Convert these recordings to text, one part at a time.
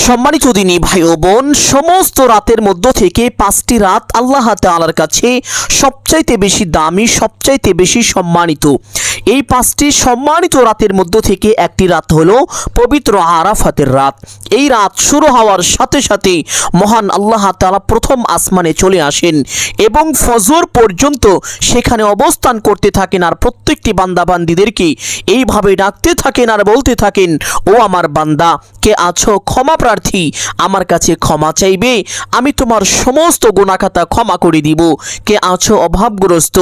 সম্মানিত দিনী ভাই ও বোন, সমস্ত রাতের মধ্য থেকে 5টি রাত আল্লাহ তাআলার কাছে সবচাইতে বেশি দামি, সবচাইতে বেশি সম্মানিত। এই 5টি সম্মানিত রাতের মধ্য থেকে একটি রাত হলো পবিত্র আরাফাতের রাত। এই রাত শুরু হওয়ার সাথে সাথে মহান আল্লাহ তাআলা প্রথম আসমানে চলে আসেন এবং ফজর পর্যন্ত সেখানে অবস্থান করতে থাকেন, আর প্রত্যেকটি বান্দাবান্দিদেরকে এইভাবে ডাকতে থাকেন আর বলতে থাকেন, ও আমার বান্দা, কে আছো ক্ষমা প্রার্থী, আমার কাছে ক্ষমা চাইবে, আমি তোমার সমস্ত গুনাহখাতা ক্ষমা করে দিব। কে আছো অভাবগ্রস্ত,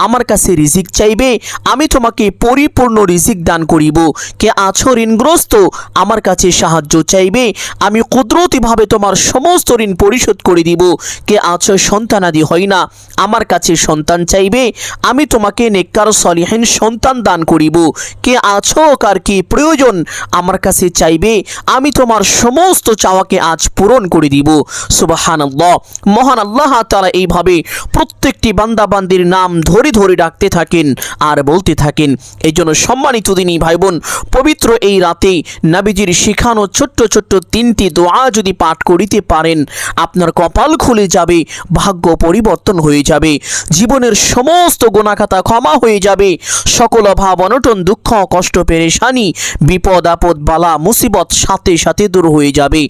আমার কাছে রিজিক চাইবে, আমি তোমাকে পরিপূর্ণ রিজিক দান করিব। কে আছো ঋণগ্রস্ত, আমার কাছে সাহায্য চাইবে, আমি কুদরতিভাবে তোমার সমস্ত ঋণ পরিশোধ করে দিব। কে আছো সন্তানাদি হয় না, আমার কাছে সন্তান চাইবে, আমি তোমাকে নেককার সলিহিন সন্তান দান করিব। কে আছো কার কি প্রয়োজন, আমার কাছে চাইবে, আমি তোমার সমস্ত চাওয়াকে আজ পূরণ করে দিব। সুবহানাল্লাহ। মহান আল্লাহ তাআলা এইভাবে প্রত্যেকটি বান্দাবান্দির নাম ধরে ধরে ডাকতে থাকেন আর বলতে থাকেন। এই জন্য সম্মানিত দিনী ভাই বোন, পবিত্র এই রাতে নবীজির শিখানো ছোট্ট ছোট্ট 3টি দোয়া যদি পাঠ করিতে পারেন, আপনার কপাল খুলে যাবে, ভাগ্য পরিবর্তন হয়ে যাবে, জীবনের সমস্ত গুনাহখাতা ক্ষমা হয়ে যাবে, সকল অভাব অনটন দুঃখ কষ্ট পেরেশানি বিপদ আপদ বালা মুসিবত সাথে সাথে দূর হয়ে যাবে।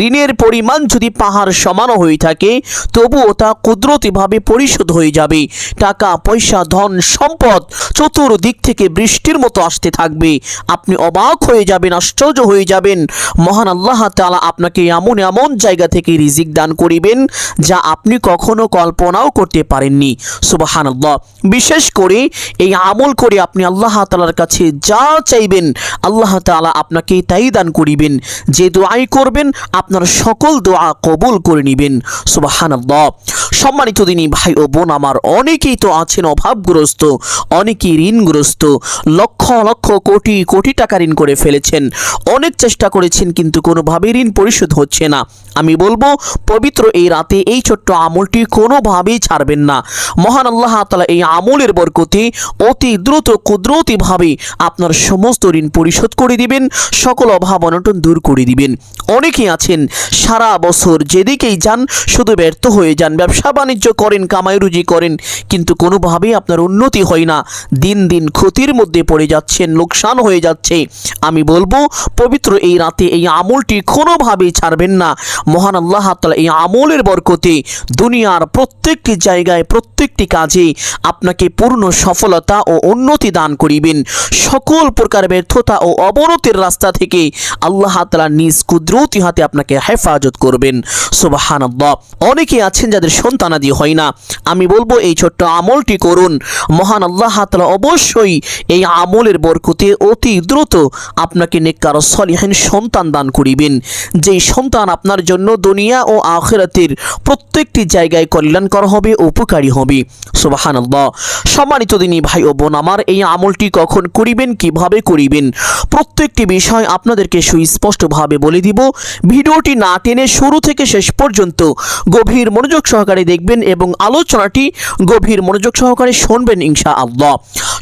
ঋণের পরিমাণ যদি পাহাড় সমান হয়ে থাকে, তবুও তা কুদরতিভাবে পরিশোধ হয়ে যাবে। টাকা পয়সা ধন সম্পদ চতুর্দিক থেকে বৃষ্টির মতো আসতে থাকবে। আপনি অবাক হয়ে যাবেন, আশ্চর্য হয়ে যাবেন। মহান আল্লাহ তাআলা আপনাকে এমন এমন জায়গা থেকে রিজিক দান করিবেন যা আপনি কখনো কল্পনাও করতে পারেননি। সুবহানাল্লাহ। বিশেষ করে এই আমল করে আপনি আল্লাহ তাআলার কাছে যা চাইবেন, আল্লাহ তাআলা আপনাকে তাই দান করিবেন। যে দোয়াই করবেন, আপনার সকল দোয়া কবুল করে নেবেন। সুবহানাল্লাহ। সম্মানিত দিনী ভাই ও বোন আমার, অনেকেই তো আছেন অভাবগ্রস্ত, অনেকেই ঋণগ্রস্ত, লক্ষ লক্ষ কোটি কোটি টাকা ঋণ করে ফেলেছেন, অনেক চেষ্টা করেছেন কিন্তু কোনোভাবেই ঋণ পরিশোধ হচ্ছে না। আমি বলবো, পবিত্র এই রাতে এই ছোট্ট আমলটি কোনোভাবেই ছাড়বেন না। মহান আল্লাহ তাআলা এই আমলের বরকতে অতি দ্রুত কুদরতিভাবে আপনার সমস্ত ঋণ পরিশোধ করে দিবেন, সকল অভাব অনটন দূর করে দিবেন। অনেকেই আছেন সারা বছর যেদিকেই যান শুধু ব্যর্থ হয়ে যান, ব্যবসা বাণিজ্য করেন, কামাই রুজি করেন, কিন্তু কোনোভাবেই আপনার উন্নতি হয় না, দিন দিন ক্ষতির মধ্যে পড়ে যাচ্ছেন, লোকসান হয়ে যাচ্ছে। আমি বলবো, পবিত্র এই রাতে এই আমলটি কোনোভাবেই ছাড়বেন না। মহান আল্লাহ তাআলা এই আমলের বরকতে দুনিয়ার প্রত্যেকটি জায়গায় প্রত্যেকটি কাজে আপনাকে পূর্ণ সফলতা ও উন্নতি দান করিবেন। সকল প্রকার ব্যর্থতা ও অবনতির রাস্তা থেকে আল্লাহ তাআলা নিজ কুদরতি হাতে আপনাকে হেফাজত করবেন। সুবহানাল্লাহ। অনেকে আছেন যাদের সন্তানাদি হয় না, আমি বলবো এই ছোট্ট আমলটি করুন। মহান আল্লাহ তাআলা অবশ্যই এই আমলের বরকতে অতি দ্রুত আপনাকে নেককার সলিহিন সন্তান দান করিবেন, যেই সন্তান আপনার জন্য দুনিয়া ও আখিরাতের প্রত্যেকটি জায়গায় কল্যাণকর হবে, উপকারী হবে। সুবহানাল্লাহ। সম্মানিত দিনী ভাই ও বোন আমার, এই আমলটি কখন করিবেন, কিভাবে করিবেন, প্রত্যেকটি বিষয় আপনাদেরকে সুস্পষ্টভাবে বলে দিব। ভিডিওটি না টেনে শুরু থেকে শেষ পর্যন্ত গভীর মনোযোগ সহকারে দেখবেন এবং আলোচনাটি গভীর মনোযোগ সহকারে শুনবেন ইনশাআল্লাহ।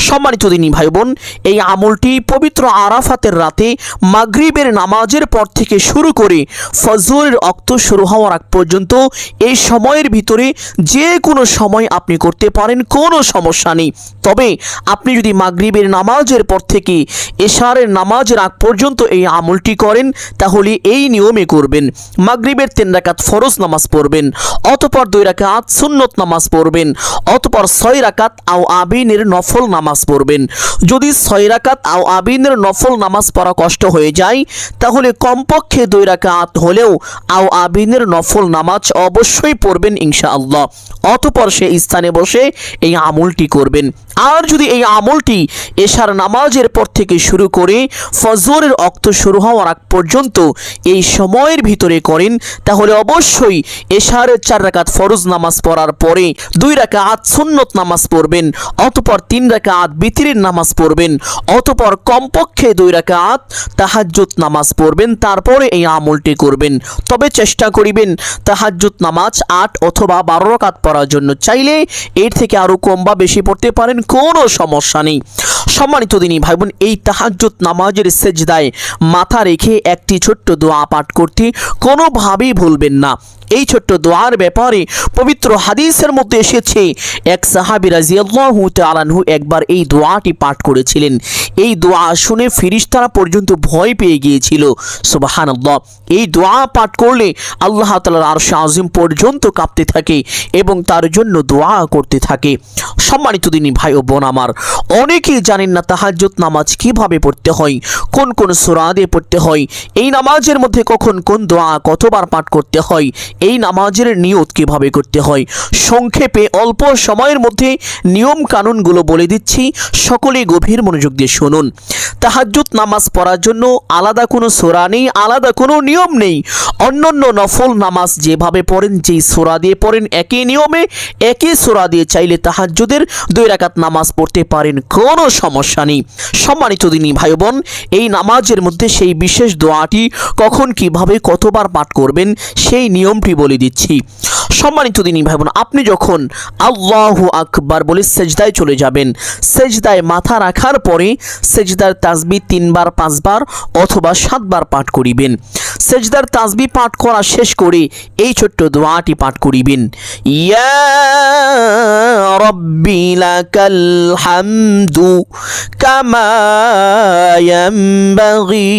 সম্মানিত দিনী ভাই বোন, এই আমলটি পবিত্র আরাফাতের রাতে মাগরিবের নামাজের পর থেকে শুরু করে ফজরের ওয়াক্ত শুরু হওয়ার আগ পর্যন্ত এই সময়ের ভিতরে যে কোনো সময় আপনি করতে পারেন, কোনো সমস্যা নেই। তবে আপনি যদি মাগরিবের নামাজের পর থেকে এশারের নামাজের আগ পর্যন্ত এই আমলটি করেন, তাহলে এই নিয়মে করবেন। মাগরিবের 3 রাকাত ফরজ নামাজ পড়বেন, অতঃপর 2 রাকাত সুন্নত নামাজ পড়বেন, অতঃপর 6 রাকাত আও আবিনের নফল নামাজ পড়বেন। যদি 6 রাকাত আও আবিনের নফল নামাজ পড়া কষ্ট হয়ে যায়, তাহলে কমপক্ষে 2 রাকাত হলেও আও আবিনের নফল নামাজ অবশ্যই পড়বেন ইনশাআল্লাহ। অতঃপর সে স্থানে বসে এই আমলটি করবেন। আর যদি এই আমলটি এশার নামাজের পর থেকে শুরু করে ফজরের ওয়াক্ত শুরু হওয়ার আগ পর্যন্ত এই সময়ের ভিতরে করেন, তাহলে অবশ্যই এশারের 4 রাকাত ফরজ নামাজ পড়ার পরে 2 রাকাত সুন্নত নামাজ পড়বেন, অতঃপর 3 রাকাত বিতরের নামাজ পড়বেন, অতঃপর কমপক্ষে 2 রাকাত তাহাজ্জুদ নামাজ পড়বেন, তারপরে এই আমলটি করবেন। তবে চেষ্টা করিবেন তাহাজ্জুদ নামাজ 8 অথবা 12 রাকাত পড়ার জন্য। চাইলে এর থেকে আরও কম বা বেশি পড়তে পারেন, কোনো সমস্যা নেই। সম্মানিত দিনী ভাই বোন, এই তাহাজ্জুদ নামাজের সেজদায় মাথা রেখে একটি ছোট্ট দোয়া পাঠ করতে কোনোভাবেই ভুলবেন না। এই ছোট্ট দোয়ার ব্যাপারে পবিত্র হাদিসের মধ্যে এসেছে, এক সাহাবী রাদিয়াল্লাহু তাআলা আনহু একবার এই দোয়াটি পাঠ করেছিলেন। এই দোয়া শুনে ফেরেশতারা পর্যন্ত ভয় পেয়ে গিয়েছিল। সুবহানাল্লাহ। এই দোয়া পাঠ করলে আল্লাহ তাআলার আরশ আযীম পর্যন্ত কাঁপতে থাকে এবং তার জন্য দোয়া করতে থাকে। সম্মানিত দিনী ভাই ও বোন আমার, অনেকেই জানেন না তাহাজ্জুদ নামাজ কিভাবে পড়তে হয়, কোন কোন সূরা দিয়ে পড়তে হয়, এই নামাজের মধ্যে কখন কোন দোয়া কতবার পাঠ করতে হয়, এই নামাজের নিয়ত কিভাবে করতে হয়। সংক্ষেপে অল্প সময়ের মধ্যে নিয়ম কানুনগুলো বলে দিচ্ছি, সকলে গভীর মনোযোগ দিয়ে শুনুন। তাহাজ্জুদ নামাজ পড়ার জন্য আলাদা কোনো সূরা নেই, আলাদা কোনো নিয়ম নেই। অন্যান্য নফল নামাজ যেভাবে পড়েন, যেই সূরা দিয়ে পড়েন একই নিয়মে একই সূরা দিয়ে চাইলে তাহাজ্জুদের 2 রাকাত নামাজ পড়তে পারেন, কোনো সমস্যা নেই। সম্মানিত দিনী ভাই বোন, এই নামাজের মধ্যে সেই বিশেষ দোয়াটি কখন কিভাবে কতবার পাঠ করবেন সেই নিয়মটি বলে দিচ্ছি। সম্মানিত দিনী ভাই বোন, আপনি যখন আল্লাহু আকবার বলে সেজদায় চলে যাবেন, সেজদায় মাথা রাখার পরে সেজদার তাসবিহ 3 বার 5 বার অথবা 7 বার পাঠ করিবেন। সেজদার তাসবিহ পাঠ করা শেষ করে এই ছোট্ট দোয়াটি পাঠ করিবেন, ইয়া রব্বি লাকাল হামদু কামা ইয়ানবাগি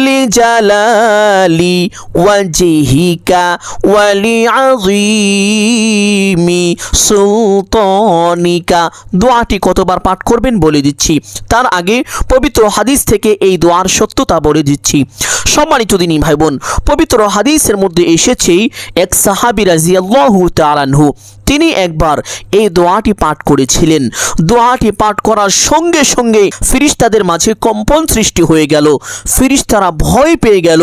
লিজালালি ওয়াজহিকা ওয়ালিআযীমি সুলতানিকা। দোয়াটি কতবার পাঠ করবেন বলে দিচ্ছি, তার আগে পবিত্র হাদিস থেকে এই দোয়ার সত্যতা বলে দিচ্ছি। সম্মানিত দিনী ভাই বোন, পবিত্র হাদিসের মধ্যে এসেছে, এক সাহাবী রাদিয়াল্লাহু তাআলা আনহু তিনি একবার এই দোয়াটি পাঠ করেছিলেন। দোয়াটি পাঠ করার সঙ্গে সঙ্গে ফেরেশতাদের মাঝে কম্পন সৃষ্টি হয়ে গেল, ফেরেশতারা ভয় পেয়ে গেল।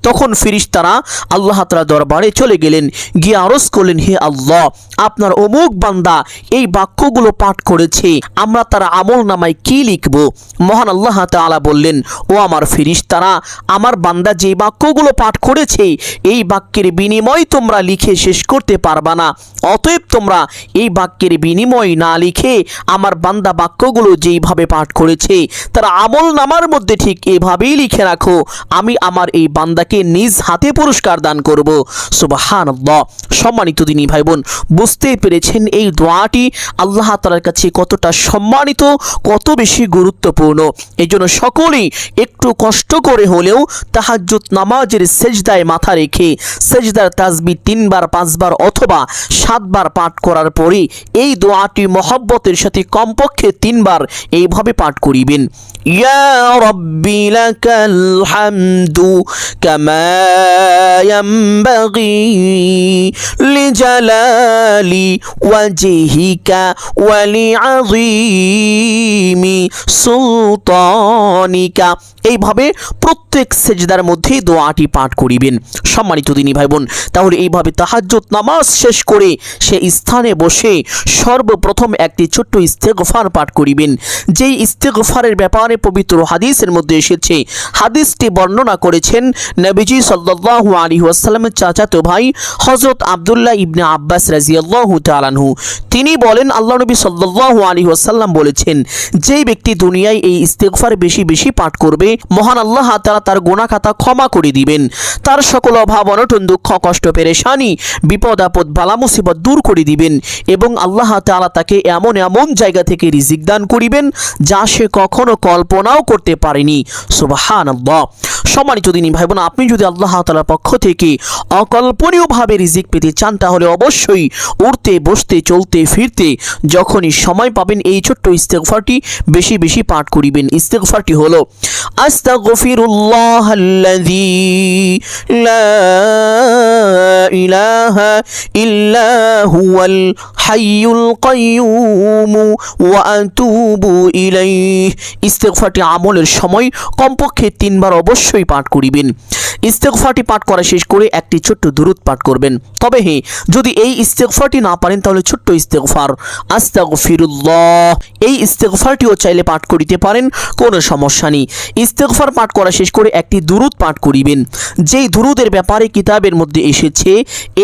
তখন ফেরেশতারা আল্লাহ তাআলার দরবারে চলে গেলেন, গিয়ে আরজ করলেন, হে আল্লাহ, আপনার অমুক বান্দা এই বাক্যগুলো পাঠ করেছে, আমরা তার আমল নামায় কি লিখব? মহান আল্লাহ তাআলা বললেন, ও আমার ফেরেশতারা, আমার বান্দা যে বাক্যগুলো পাঠ করেছে এই বাক্যের বিনিময় তোমরা লিখে শেষ করতে পারবা না। অতএব তোমরা এই বাক্যের বিনিময় না লিখে আমার বান্দা বাক্যগুলো যেইভাবে পাঠ করেছে তার আমল নামার মধ্যে ঠিক এভাবেই লিখে রাখো, আমি আমার এই বান্দাকে নিজ হাতে পুরস্কার দান করব। সুবহানাল্লাহ। সম্মানিত দিনী ভাই বোন, বুঝতে পেরেছেন এই দোয়াটি আল্লাহ তাআলার কাছে কতটা সম্মানিত, কত বেশি গুরুত্বপূর্ণ। এই জন্য সকলেই একটু কষ্ট করে হলেও তাহাজ্জুদ নামাজের সেজদায় মাথা রেখে সেজদার তাসবিহ 3 বার 5 বার অথবা 7 বার পাঠ করার পরে এই দোয়াটি মহব্বতের সাথে কমপক্ষে 3 বার এইভাবে পাঠ করিবেন, ইয়া রব্বি লাকাল হামদু কামা ইয়ানবাগি লিজালালি ওয়াজহিকা ওয়ালিআযীমি সুলতানিকা। এইভাবে প্রত্যেক সেজদার মধ্যে দোয়াটি পাঠ করিবেন। সম্মানিত দিনী ভাই বোন, তাহলে এইভাবে তাহাজ্জুদ নামাজ শেষ করে সে স্থানে বসে সর্বপ্রথম একটি ছোট্ট ইস্তেগফার পাঠ করিবেন। যেই ইস্তেগফারের ব্যাপারে পবিত্র হাদিসের মধ্যে এসেছে, হাদিসটি বর্ণনা করেছেন নবীজি সাল্লাল্লাহু আলাইহি ওয়াসাল্লামের চাচাতো ভাই হযরত আব্দুল্লাহ ইবনে আব্বাস রাদিয়াল্লাহু তাআলা আনহু। তিনি বলেন, আল্লাহ নবী সাল্লাল্লাহু আলাইহি ওয়াসাল্লাম বলেছেন, যেই ব্যক্তি দুনিয়ায় এই ইস্তেগফার বেশি বেশি পাঠ করবে, মহান আল্লাহ তাআলা তার গুনাহ খাতা ক্ষমা করে দিবেন, তার সকল অভাব অনটন দুঃখ কষ্ট পেরেশানি বিপদ আপদ বালা মুসিবত দূর করে দিবেন এবং আল্লাহ তাআলা তাকে এমন এমন জায়গা থেকে রিজিক দান করিবেন যা সে কখনো কল্পনাও করতে পারেনি। সুবহানাল্লাহ। সম্মানিত দিনী ভাই বোন, আপনি যদি আল্লাহ তাআলার পক্ষ থেকে অকল্পনীয়ভাবে রিজিক পেতে চান তাহলে অবশ্যই উঠতে বসতে চলতে ফিরতে যখনই সময় পাবেন এই ছোট্ট ইস্তেগফারটি বেশি বেশি পাঠ করিবেন। ইস্তেগফারটি হলো, আস্তাগফিরুল্লাহাল্লাযী লা ইলাহা ইল্লা হুয়াল হাইয়ুল কাইয়্যুম ওয়া আতুবু ইলাইহি। ইস্তেগফারটি আমলের সময় কমপক্ষে 3 বার অবশ্যই পাঠ করিবেন। ইস্তেগফারটি পাঠ করা শেষ করে একটি ছোট্ট দুরূদ পাঠ করবেন। তবে হ্যাঁ, যদি এই ইস্তেগফারটি না পারেন তাহলে ছোট্ট ইস্তেগফার আস্তাগফিরুল্লাহ, এই ইস্তেগফারটিও চাইলে পাঠ করিতে পারেন, কোনো সমস্যা নেই। ইস্তেগফার পাঠ করা শেষ করে একটি দুরূদ পাঠ করিবেন। যেই দুরূদের ব্যাপারে কিতাবের মধ্যে এসেছে,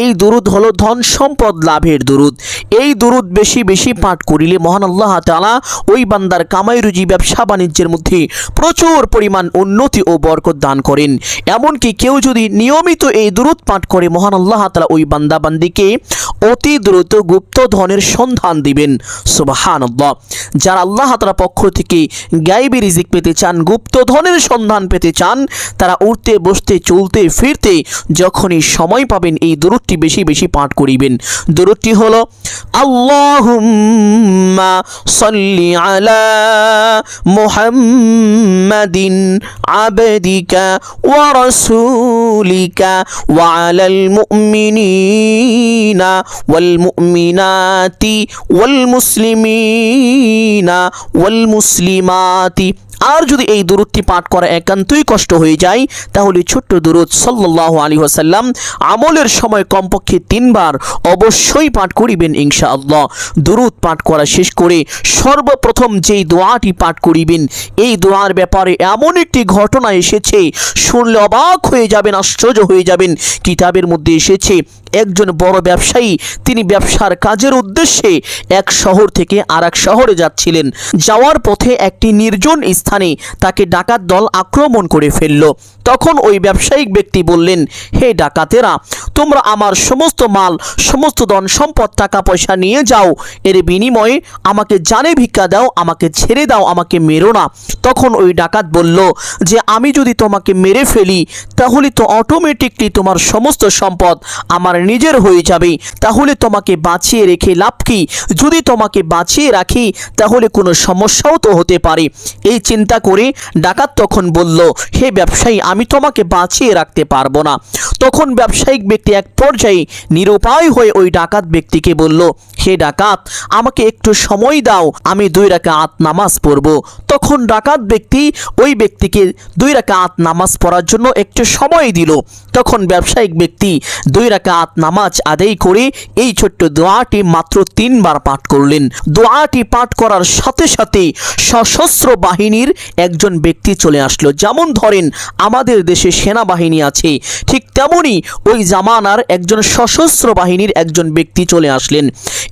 এই দুরূদ হলো ধন সম্পদ লাভের দুরূদ। এই দুরূদ বেশি বেশি পাঠ করিলে মহান আল্লাহ তাআলা ওই বান্দার কামাই রুজি ব্যবসা বাণিজ্যের মধ্যে প্রচুর পরিমাণ উন্নতি ও বরকত দান করেন। এমনকি কেউ যদি নিয়মিত এই দুরূদ পাঠ করে মহান আল্লাহ তাআলা ওই বান্দা বান্দিকে অতি দ্রুত গুপ্ত ধনের সন্ধান দিবেন। সুবহানাল্লাহ। যারা আল্লাহ তাআলার পক্ষ থেকে গায়বী রিজিক পেতে চান, গুপ্ত ধনের সন্ধান পেতে চান, তারা উঠতে বসতে চলতে ফিরতে যখনই সময় পাবেন এই দুরূদটি বেশি বেশি পাঠ করিবেন। দুরূদটি হলো আল্লাহুম্মা সাল্লি আলা মুহাম্মাদিন আবদিকা ওয়া রাসূলিকা ওয়া আলাল মুমিনিনা ওয়াল মুমিনাতি ওয়াল মুসলিমিনা ওয়াল মুসলিমাতি। আর যদি এই দুরূদটি পাঠ করা একান্তই কষ্ট হয়ে যায় তাহলে ছোট্ট দুরূদ সাল্লাল্লাহু আলাইহি ওয়াসাল্লাম আমলের সময় কমপক্ষে 3 বার অবশ্যই পাঠ করিবেন ইনশাআল্লাহ। দুরূদ পাঠ করা শেষ করে সর্বপ্রথম যেই দোয়াটি পাঠ করিবেন, এই দোয়ার ব্যাপারে এমন একটি ঘটনা এসেছে, শুনলে অবাক হয়ে যাবেন, আশ্চর্য হয়ে যাবেন। কিতাবের মধ্যে এসেছে একজন বড় ব্যবসায়ী, তিনি ব্যবসার কাজের উদ্দেশ্যে এক শহর থেকে আরেক শহরে যাচ্ছিলেন। যাওয়ার পথে একটি নির্জন স্থানে তাকে ডাকাত দল আক্রমণ করে ফেলল। তখন ওই ব্যবসায়িক ব্যক্তি বললেন, হে ডাকাতেরা, তোমরা আমার সমস্ত মাল, সমস্ত ধন সম্পদ, টাকা পয়সা নিয়ে যাও, এর বিনিময়ে আমাকে জানে ভিক্ষা দাও, আমাকে ছেড়ে দাও, আমাকে মেরো না। তখন ওই ডাকাত বলল যে আমি যদি তোমাকে মেরে ফেলি তাহলে তো অটোমেটিকলি তোমার সমস্ত সম্পদ আমার নিজের হয়ে যাবে, তাহলে তোমাকে বাঁচিয়ে রেখে লাভ কি? যদি তোমাকে বাঁচিয়ে রাখি তাহলে কোনো সমস্যাও তো হতে পারে। এই চিন্তা করে ডাকাত তখন বলল, হে ব্যবসায়ী, আমি তোমাকে বাঁচিয়ে রাখতে পারবো না। তখন ব্যবসায়িক ব্যক্তি এক পর্যায়ে নিরুপায় হয়ে ওই ডাকাত ব্যক্তিকে বলল, হে ডাকাত, আমাকে একটু সময় দাও, আমি 2 রাকাত নামাজ পড়ব। তখন ডাকাত ব্যক্তি ওই ব্যক্তিকে 2 রাকাত নামাজ পড়ার জন্য একটু সময় দিল। তখন ব্যবসায়িক ব্যক্তি 2 রাকাত নামাজ আদায় করে এই ছোট্ট দোয়াটি মাত্র 3 বার পাঠ করলেন। দোয়াটি পাঠ করার সাথে সাথে সশস্ত্র বাহিনীর একজন ব্যক্তি চলে আসলো। যেমন ধরেন আমাদের দেশে সেনাবাহিনী আছে, ঠিক তেমনি ওই জামানার একজন সশস্ত্র বাহিনীর একজন ব্যক্তি চলে আসলেন।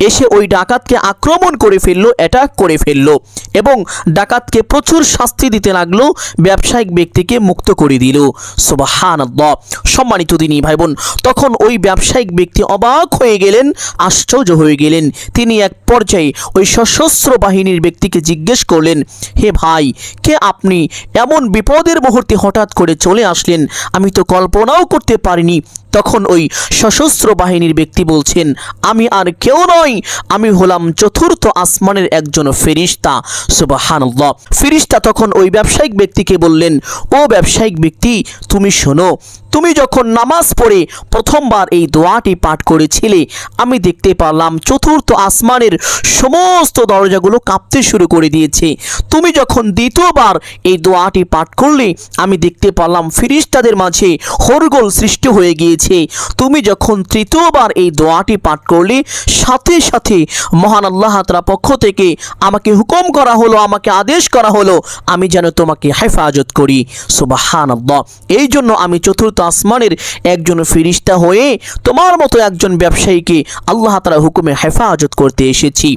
এসে ওই ডাকাতকে আক্রমণ করে ফেললো, অ্যাটাক করে ফেললো এবং ডাকাতকে প্রচুর শাস্তি দিতে লাগলো, ব্যবসায়িক ব্যক্তিকে মুক্ত করে দিল। সুবহানাল্লাহ। সম্মানিত দিনী ভাই বোন, তখন ওই ব্যবসায়িক ব্যক্তি অবাক হয়ে গেলেন, আশ্চর্য হয়ে গেলেন। তিনি এক পর্যায়ে ওই সশস্ত্র বাহিনীর ব্যক্তিকে জিজ্ঞেস করলেন, হে ভাই, কে আপনি? এমন বিপদের মুহূর্তে হঠাৎ করে চলে আসলেন, আমি তো কল্পনাও করতে পারিনি। তখন ওই সশস্ত্র বাহিনীর ব্যক্তি বলছেন, আমি আর কেউ নই, আমি হলাম 4র্থ আসমানের একজন ফেরেশতা। সুবহানাল্লাহ। ফেরেশতা তখন ওই ব্যবসায়িক ব্যক্তিকে বললেন, ও ব্যবসায়িক ব্যক্তি, তুমি শোনো, তুমি যখন নামাজ পড়ে প্রথমবার এই দোয়াটি পাঠ করেছিলে, আমি দেখতে পারলাম 4র্থ আসমানের সমস্ত দরজাগুলো কাঁপতে শুরু করে দিয়েছে। তুমি যখন দ্বিতীয়বার এই দোয়াটি পাঠ করলে, আমি দেখতে পারলাম ফেরেশতাদের মাঝে হরগোল সৃষ্টি হয়ে গিয়েছে। তুমি যখন তৃতীয়বার এই দোয়াটি পাঠ করলে, সাথে সাথে মহান আল্লাহ তাআলার পক্ষ থেকে আমাকে হুকুম করা হলো, আমাকে আদেশ করা হলো আমি যেন তোমাকে হেফাজত করি। সুবহানাল্লাহ। এই জন্য আমি 4র্থ আসমানের একজন ফেরেশতা হয়ে তোমার মতো একজন ব্যবসায়ীকে আল্লাহ তাআলার হুকুমে হেফাজত করতে এসেছি।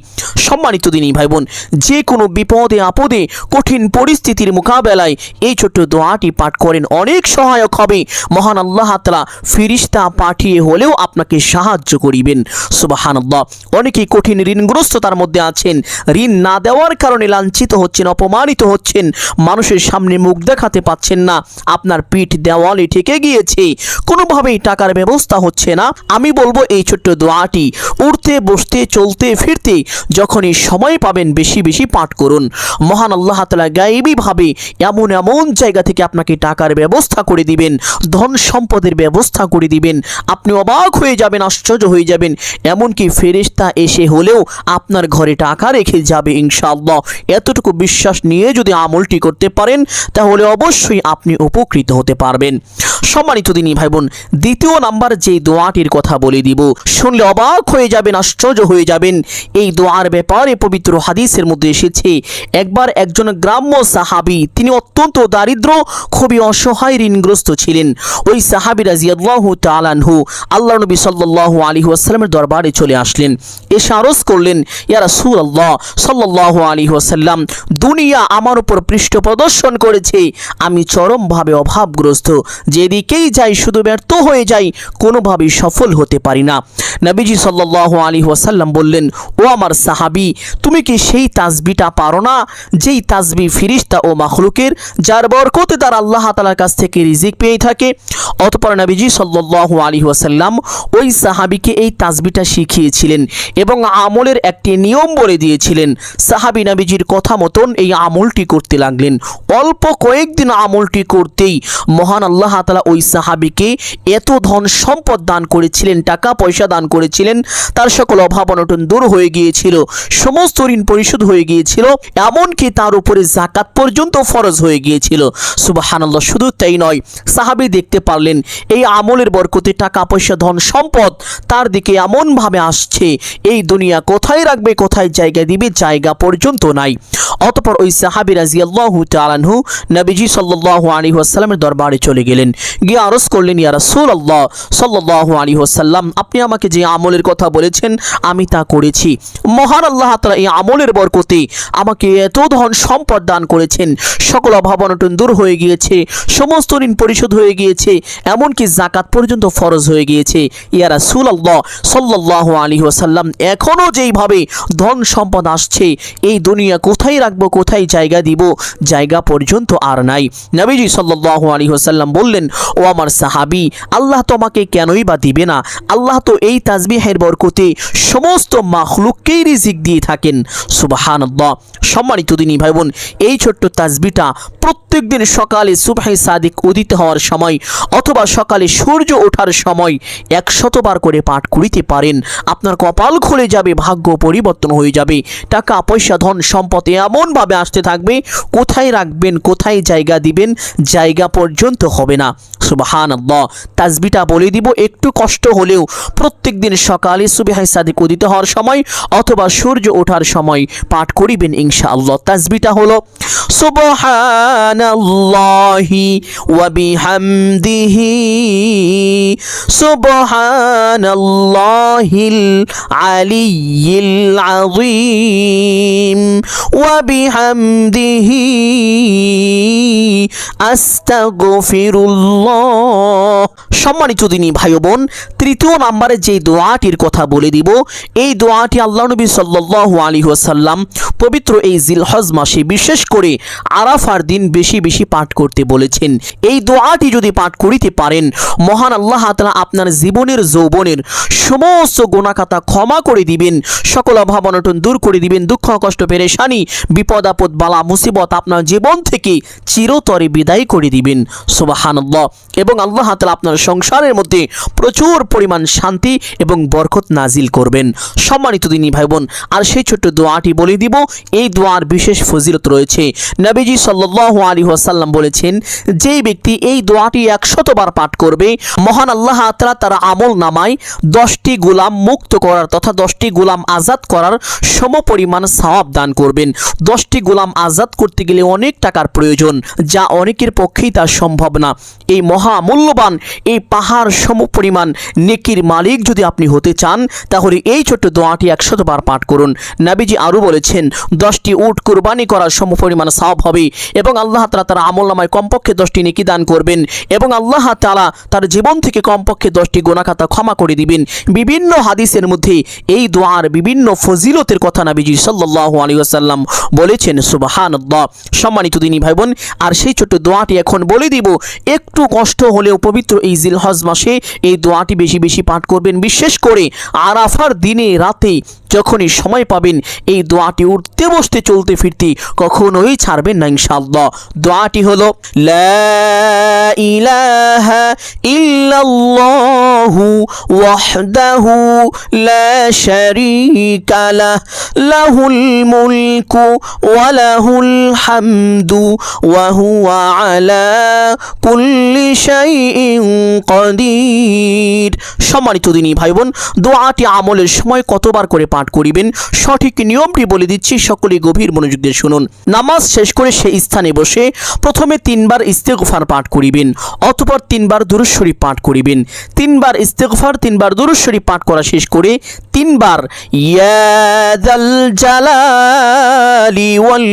সম্মানিত দিনী ভাই বোন, যে কোনো বিপদে আপদে কঠিন পরিস্থিতির মোকাবেলায় এই ছোট্ট দোয়াটি পাঠ করেন, অনেক সহায়ক হবে। মহান আল্লাহ তাআলা ফেরেশতা পাঠিয়ে হলেও আপনাকে সাহায্য করিবেন। সুবহানাল্লাহ। অনেকেই কঠিন ঋণগ্রস্ততার মধ্যে আছেন, ঋণ না দেওয়ার কারণে লাঞ্ছিত হচ্ছেন, অপমানিত হচ্ছেন, মানুষের সামনে মুখ দেখাতে পাচ্ছেন না, আপনার পিঠ দেওয়ালে ঠেকে গিয়েছে, কোনোভাবেই টাকার ব্যবস্থা হচ্ছে না। আমি বলবো এই ছোট্ট দোয়াটি উঠতে বসতে চলতে ফিরতে যখনই সময় পাবেন বেশি বেশি পাঠ করুন। মহান আল্লাহ তাআলা গায়েবীভাবে এমন এমন জায়গা থেকে আপনাকে টাকার ব্যবস্থা করে দিবেন, ধন সম্পদের ব্যবস্থা করে দিবেন। আপনি অবাক হয়ে যাবেন, আশ্চর্য হয়ে যাবেন। এমনকি ফেরেশতা এসে হলেও আপনার ঘরে টাকা রেখে যাবে ইনশাআল্লাহ। এতটুকু বিশ্বাস নিয়ে যদি আমলটি করতে পারেন তাহলে অবশ্যই আপনি উপকৃত হতে পারবেন। সম্মানিত দিনী ভাই বোন, দ্বিতীয় নাম্বার যেই দোয়াটির কথা বলে দিব, শুনলে অবাক হয়ে যাবেন, আশ্চর্য হয়ে যাবেন। এই দোয়ার ব্যাপারে পবিত্র হাদিসের মধ্যে এসেছে, একবার একজন গ্রাম্য সাহাবী, তিনি অত্যন্ত দারিদ্র, খুবই অসহায়, ঋণগ্রস্ত ছিলেন। ওই সাহাবী রাদিয়াল্লাহু তাআলা আনহু আল্লাহ নবী সাল্লাল্লাহু আলাইহি ওয়াসাল্লামের দরবারে চলে আসলেন। এসে আরজ করলেন, ইয়া রাসূলুল্লাহ সাল্লাল্লাহু আলাইহি ওয়াসাল্লাম, দুনিয়া আমার উপর পৃষ্ঠ প্রদর্শন করেছে, আমি চরমভাবে অভাবগ্রস্ত, যেদিকেই যাই শুধু ব্যর্থ হয়ে যাই, কোনোভাবেই সফল হতে পারি না। নবীজি সাল্লাল্লাহু আলাইহি ওয়াসাল্লাম বললেন, ও আমার সাহাবী, তুমি কি সেই তাসবিহটা পারো না, যেই তাসবিহ ফেরেশতা ও মাখলুকের, যার বরকতে তার আল্লাহ তাআলার কাছ থেকে রিজিক পেয়ে থাকে? অতঃপর নবীজি সাল্লাল্লাহু আলাইহি ওয়াসাল্লাম ওই সাহাবীকে এই তাসবিহটা শিখিয়েছিলেন এবং আমলের একটি নিয়ম বলে দিয়েছিলেন। সাহাবী নবীজির কথা মতন এই আমলটি করতে লাগলেন। অল্প কয়েকদিন আমলটি করতেই মহান আল্লাহ তাআলা ওই সাহাবীকে এত ধন সম্পদ দান করেছিলেন, টাকা পয়সা দান করেছিলেন, তার সকল অভাব অনটন দূর হয়ে গিয়েছিল, সমস্ত ঋণ পরিশোধ হয়ে গিয়েছিল, এমনকি তার উপরে যাকাত পর্যন্ত ফরজ হয়ে গিয়েছিল। সুবহানাল্লাহ। শুধু তাই নয়, সাহাবী দেখতে পারলেন এই আমলের বরকতে টাকা পয়সা ধন সম্পদ তার দিকে এমনভাবে আসছে, এই দুনিয়া কোথায় রাখবে, কোথায় জায়গা দিবে, জায়গা পর্যন্ত নাই। অতঃপর ওই সাহাবী রাদিয়াল্লাহু তাআলা আনহু নবীজি সাল্লাল্লাহু আলাইহি ওয়াসাল্লামের দরবারে চলে গেলেন, গিয়ে আরজ করলেন, ইয়া রাসূলুল্লাহ সাল্লাল্লাহু আলাইহি ওয়াসাল্লাম, আপনি আমাকে যে আমলের কথা বলেছেন আমি তা করেছি। মহান আল্লাহ তাআলা এই আমলের বরকতে আমাকে এত ধন সম্পদ দান করেছেন, সকল অভাব অনটন দূর হয়ে গিয়েছে, সমস্ত ঋণ পরিশোধ হয়ে গিয়েছে, এমনকি যাকাত পর্যন্ত ফরজ হয়ে গিয়েছে। ইয়া রাসূলুল্লাহ সাল্লাল্লাহু আলাইহি ওয়াসাল্লাম, এখনও যেইভাবে ধন সম্পদ আসছে, এই দুনিয়া কোথায় রাখবো, কোথায় জায়গা দিব, জায়গা পর্যন্ত আর নাই। নবীজি সাল্লাল্লাহু আলাইহি ওয়াসাল্লাম বললেন, ও আমার সাহাবী, আল্লাহ তোমাকে কেনই বা দিবে না? আল্লাহ তো এই তাসবিহের বরকতে সমস্ত মাখলুককেই রিজিক দিয়ে থাকেন। সুবহানাল্লাহ। সম্মানিত দিনী ভাই বোন, এই ছোট্ট তাসবিহটা প্রত্যেকদিন সকালে সুবহে সাদিক উদিত হওয়ার সময় অথবা সকালে সূর্য ওঠার সময় 100 বার করে পাঠ করিতে পারেন, আপনার কপাল খুলে যাবে, ভাগ্য পরিবর্তন হয়ে যাবে, টাকা পয়সা ধন সম্পদ এমনভাবে আসতে থাকবে, কোথায় রাখবেন, কোথায় জায়গা দিবেন, জায়গা পর্যন্ত হবে না। সুবহানাল্লাহ। তাসবিহটা বলে দিব, একটু কষ্ট হলেও প্রত্যেকদিন সকালে সুবহে সাদিক উদিত হওয়ার সময় অথবা সূর্য ওঠার সময় পাঠ করিবেন ইনশাআল্লাহ। তাসবিহটা হলো, সুবহানাল্লাহি ওয়া বিহামদিহি, সুবহানাল্লাহিল আলিয়্যিল আযীম, ওয়া বিহামদিহি আস্তাগফিরুল্লাহ। সম্মানিত দিনী ভাই বোন, তৃতীয় নম্বরে যে দোয়াটির কথা বলে দিব, এই দোয়াটি আল্লাহ নবী সাল্লাল্লাহু আলাইহি ওয়াসাল্লাম পবিত্র এই জিলহজ মাসে বিশেষ করে আরাফার দিন বেশি বেশি পাঠ করতে বলেছেন। এই দোয়াটি যদি পাঠ করিতে পারেন, মহান আল্লাহ তাআলা আপনার জীবনের যৌবনের সমস্ত গুনাহখাতা ক্ষমা করে দিবেন, সকল অভাব অনটন দূর করে দিবেন, দুঃখ কষ্ট পেরেশানি বিপদ আপদ বালা মুসিবত আপনার জীবন থেকে চিরতরে বিদায় করে দিবেন। সুবহানাল্লাহ। এবং আল্লাহ তাআলা আপনার সংসারের মধ্যে প্রচুর পরিমাণ শান্তি এবং বরকত নাজিল করবেন। সম্মানিত দিনী ভাই বোন, আর সেই ছোট্ট দোয়াটি বলে দিব, এই দোয়ার বিশেষ ফজিলত রয়েছে। নবীজি সাল্লাল্লাহু আলাইহি ওয়াসাল্লাম বলেছেন, যেই ব্যক্তি এই দোয়াটি 100 বার পাঠ করবে, মহান আল্লাহ তাআলা তার আমল নামায় 10টি গোলাম মুক্ত করার তথা 10টি গোলাম আজাদ করার সমপরিমাণ সওয়াব দান করবেন। 10টি গোলাম আজাদ করতে গেলে অনেক টাকার প্রয়োজন, যা অনেকের পক্ষেই তা সম্ভব না। এই মহামূল্যবান এই পাহাড় সমপরিমাণ নেকির মালিক যদি আপনি হতে চান, তাহলে এই ছোট্ট দোয়াটি 100 বার পাঠ করুন। নবীজি আরও বলেছেন, 10টি উট কুরবানি করার সমপরিমাণ সওয়াব হবে এবং আল্লাহ তাআলা তার আমলনামায় কমপক্ষে 10টি নেকি দান করবেন এবং আল্লাহ তাআলা তার জীবন থেকে কমপক্ষে 10টি গুনাহখাতা ক্ষমা করে দিবেন। বিভিন্ন হাদিসের মধ্যে এই দোয়ার বিভিন্ন ফজিলতের কথা নবীজি সাল্লাল্লাহু আলাইহি ওয়াসাল্লাম বলেছেন। সুবহানাল্লাহ। সম্মানিত দিনী ভাই বোন, আর সেই ছোট্ট দোয়াটি এখন বলে দিব, একটু কষ্ট হলেও পবিত্র এই জিলহজ মাসে এই দোয়াটি বেশি বেশি পাঠ করবেন, বিশেষ করে আরাফার দিনে রাতে যখনই সময় পাবেন এই দোয়াটি উঠতে বসতে চলতে ফিরতে কখনোই ছাড়বেন না ইনশাআল্লাহ। দোয়াটি হলো লা ইলাহা ইল্লাল্লাহু ওয়াহদাহু লা শারীকা লাহুল মুলকু ওয়া লাহুল হামদু ওয়া হুয়া আলা কুল্লি শাইইন কাদির। সম্মানিত দিনী ভাই বোন, দোয়াটি আমলের সময় কতবার করে পাঠ করিবেন সঠিক নিয়মটি বলে দিচ্ছি, সকলে গভীর মনোযোগ দিয়ে শুনুন। নামাজ শেষ করে সেই স্থানে বসে প্রথমে 3 বার ইস্তেগফার পাঠ করিবেন, অতঃপর 3 বার দুরূদ শরীফ পাঠ করিবেন। 3 বার ইস্তেগফার 3 বার দুরূদ শরীফ পাঠ করা শেষ করে 3 বার ইয়া যাল জালালি ওয়াল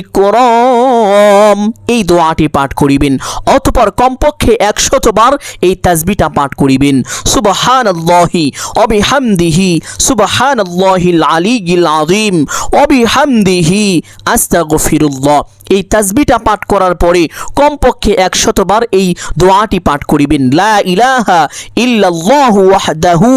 ইকরাম এই দোয়াটি পাঠ করিবেন। অতঃপর কমপক্ষে 100 বার এই তাসবিহটা পাঠ করিবেন। সুবহানাল্লাহি ওয়া বিহামদিহি সুবহানাল্লাহিল আলিয়্যিল আযীম ওয়া বিহামদিহি আস্তাগফিরুল্লাহ। এই তাসবিহটা পাঠ করার পরে কমপক্ষে 100 বার এই দোয়াটি পাঠ করিবেন। লা ইলাহা ইল্লাল্লাহু ওয়াহদাহু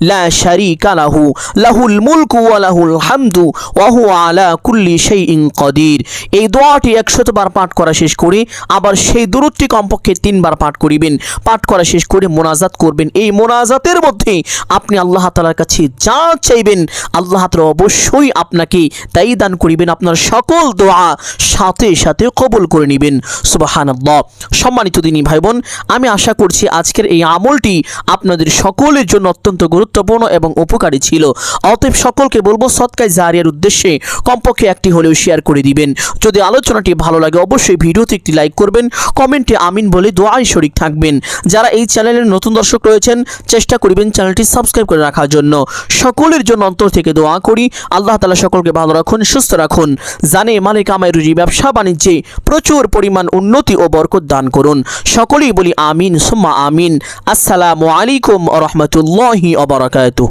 লা শারীকা লাহু লাহুল মুলকু ওয়া লাহুল হামদু ওয়া হুয়া আলা কুল্লি শাইইন কাদির। এই দোয়াটি 100 বার পাঠ করা শেষ করে আবার সেই দুরূদটি কমপক্ষে 3 বার পাঠ করিবেন। পাঠ করা শেষ করে মোনাজাত করবেন। এই মোনাজাতের মধ্যে আপনি আল্লাহ তাআলার কাছে যা চাইবেন আল্লাহ তাআলা অবশ্যই আপনাকে তাই দান করিবেন। আপনার সকল দোয়া সাথে সাথে কবুল করে নেবেন। সুবহানাল্লাহ। সম্মানিত দিনী ভাই বোন, আমি আশা করছি আজকের এই আমলটি আপনাদের সকলের জন্য অত্যন্ত গুরুত্বপূর্ণ এবং উপকারী ছিল। অতএব সকলকে বলবো সদকায়ে জারিয়ার উদ্দেশ্যে কমপক্ষে একটি হলেও শেয়ার করে দিবেন। যদি আলোচনাটি ভালো লাগে অবশ্যই ভিডিওতে একটি লাইক করবেন, কমেন্টে আমিন বলে দোয়ায় শরীক থাকবেন। যারা এই চ্যানেলের নতুন দর্শক রয়েছেন চেষ্টা করবেন চ্যানেলটি সাবস্ক্রাইব করে রাখার জন্য। সকলের জন্য অন্তর থেকে দোয়া করি আল্লাহ তাআলা সকলকে ভালো রাখুন, সুস্থ রাখুন, জানে মালে কামাই রুজি ব্যবসা বাণিজ্যে প্রচুর পরিমাণ উন্নতি ও বরকত দান করুন। সকলেই বলি আমিন সুম্মা আমিন। আসসালামু আলাইকুম ওয়া রাহমাতুল্লাহি ওয়া বারাকাতুহু।